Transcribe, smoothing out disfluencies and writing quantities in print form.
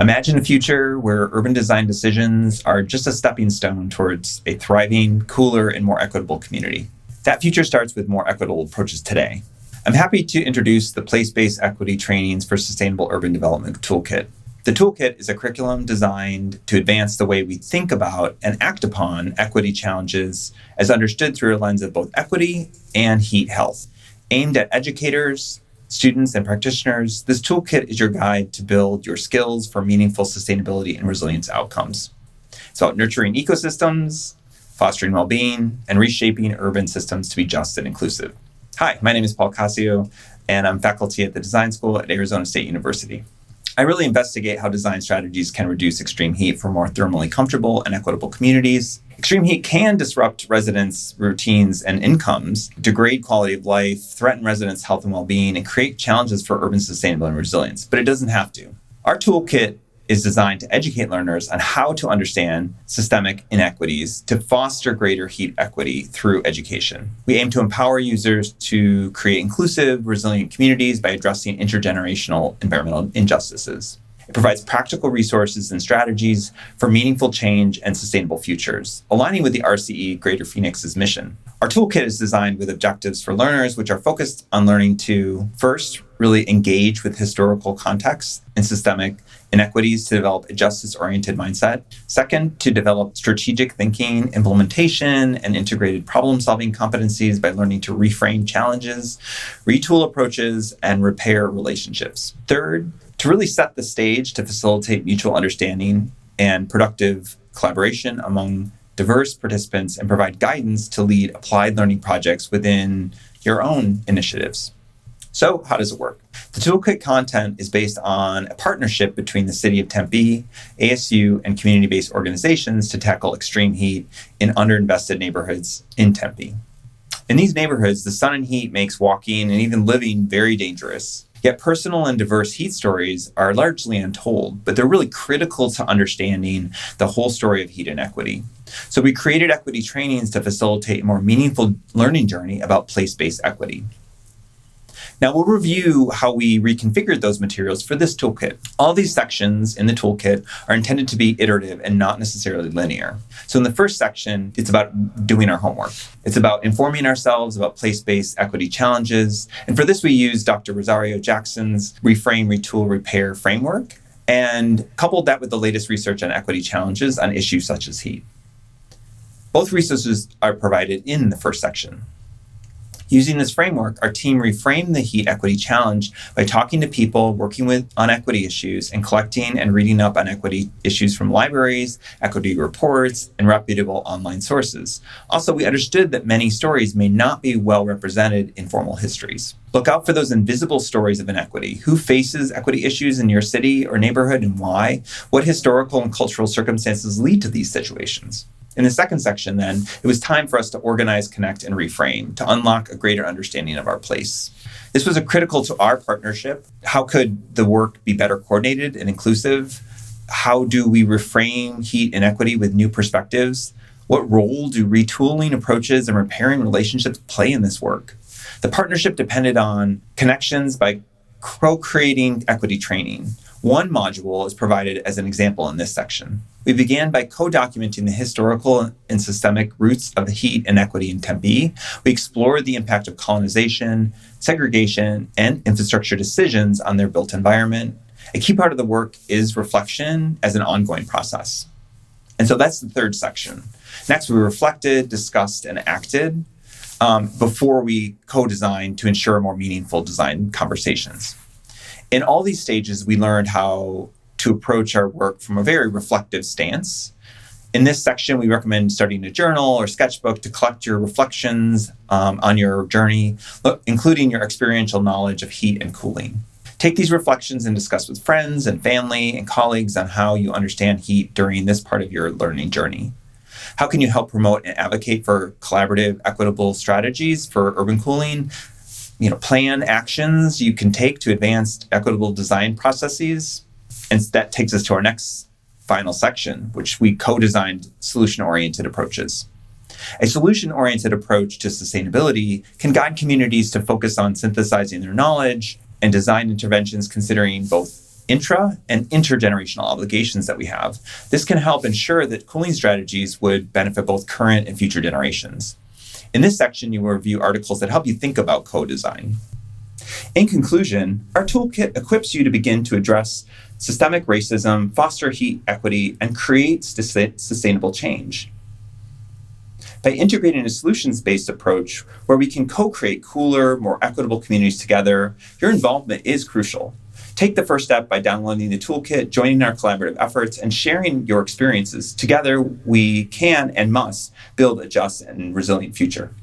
Imagine a future where urban design decisions are just a stepping stone towards a thriving, cooler, and more equitable community. That future starts with more equitable approaches today. I'm happy to introduce the Place-Based Equity Trainings for Sustainable Urban Development Toolkit. The toolkit is a curriculum designed to advance the way we think about and act upon equity challenges as understood through a lens of both equity and heat health. Aimed at educators, students, and practitioners, this toolkit is your guide to build your skills for meaningful sustainability and resilience outcomes. It's about nurturing ecosystems, fostering well-being, and reshaping urban systems to be just and inclusive. Hi, my name is Paul Cascio, and I'm faculty at the Design School at Arizona State University. I really investigate how design strategies can reduce extreme heat for more thermally comfortable and equitable communities. Extreme heat can disrupt residents' routines and incomes, degrade quality of life, threaten residents' health and well-being, and create challenges for urban sustainability and resilience, but it doesn't have to. Our toolkit is designed to educate learners on how to understand systemic inequities to foster greater heat equity through education. We aim to empower users to create inclusive, resilient communities by addressing intergenerational environmental injustices. It provides practical resources and strategies for meaningful change and sustainable futures, aligning with the RCE Greater Phoenix's mission. Our toolkit is designed with objectives for learners, which are focused on learning to, first, really engage with historical context and systemic inequities to develop a justice-oriented mindset. Second, to develop strategic thinking, implementation, and integrated problem-solving competencies by learning to reframe challenges, retool approaches, and repair relationships. Third, to really set the stage to facilitate mutual understanding and productive collaboration among diverse participants and provide guidance to lead applied learning projects within your own initiatives. So how does it work? The toolkit content is based on a partnership between the City of Tempe, ASU, and community-based organizations to tackle extreme heat in underinvested neighborhoods in Tempe. In these neighborhoods, the sun and heat makes walking and even living very dangerous. Yet personal and diverse heat stories are largely untold, but they're really critical to understanding the whole story of heat inequity. So we created equity trainings to facilitate a more meaningful learning journey about place-based equity. Now we'll review how we reconfigured those materials for this toolkit. All these sections in the toolkit are intended to be iterative and not necessarily linear. So in the first section, it's about doing our homework. It's about informing ourselves about place-based equity challenges. And for this, we use Dr. Rosario Jackson's Reframe, Retool, Repair framework and coupled that with the latest research on equity challenges on issues such as heat. Both resources are provided in the first section. Using this framework, our team reframed the heat equity challenge by talking to people working on equity issues and collecting and reading up on equity issues from libraries, equity reports, and reputable online sources. Also, we understood that many stories may not be well represented in formal histories. Look out for those invisible stories of inequity. Who faces equity issues in your city or neighborhood and why? What historical and cultural circumstances lead to these situations? In the second section, then, it was time for us to organize, connect, and reframe to unlock a greater understanding of our place. This was critical to our partnership. How could the work be better coordinated and inclusive? How do we reframe heat inequity with new perspectives? What role do retooling approaches and repairing relationships play in this work? The partnership depended on connections by co-creating equity training. One module is provided as an example in this section. We began by co-documenting the historical and systemic roots of heat inequity in Tempe. We explored the impact of colonization, segregation, and infrastructure decisions on their built environment. A key part of the work is reflection as an ongoing process. And so that's the third section. Next, we reflected, discussed, and acted before we co-designed to ensure more meaningful design conversations. In all these stages, we learned how to approach our work from a very reflective stance. In this section, we recommend starting a journal or sketchbook to collect your reflections on your journey, including your experiential knowledge of heat and cooling. Take these reflections and discuss with friends and family and colleagues on how you understand heat during this part of your learning journey. How can you help promote and advocate for collaborative, equitable strategies for urban cooling? Plan actions you can take to advance equitable design processes. And that takes us to our next final section, which we co-designed solution-oriented approaches. A solution-oriented approach to sustainability can guide communities to focus on synthesizing their knowledge and design interventions considering both intra and intergenerational obligations that we have. This can help ensure that cooling strategies would benefit both current and future generations. In this section, you will review articles that help you think about co-design. In conclusion, our toolkit equips you to begin to address systemic racism, foster heat equity, and create sustainable change. By integrating a solutions-based approach where we can co-create cooler, more equitable communities together, your involvement is crucial. Take the first step by downloading the toolkit, joining our collaborative efforts, and sharing your experiences. Together, we can and must build a just and resilient future.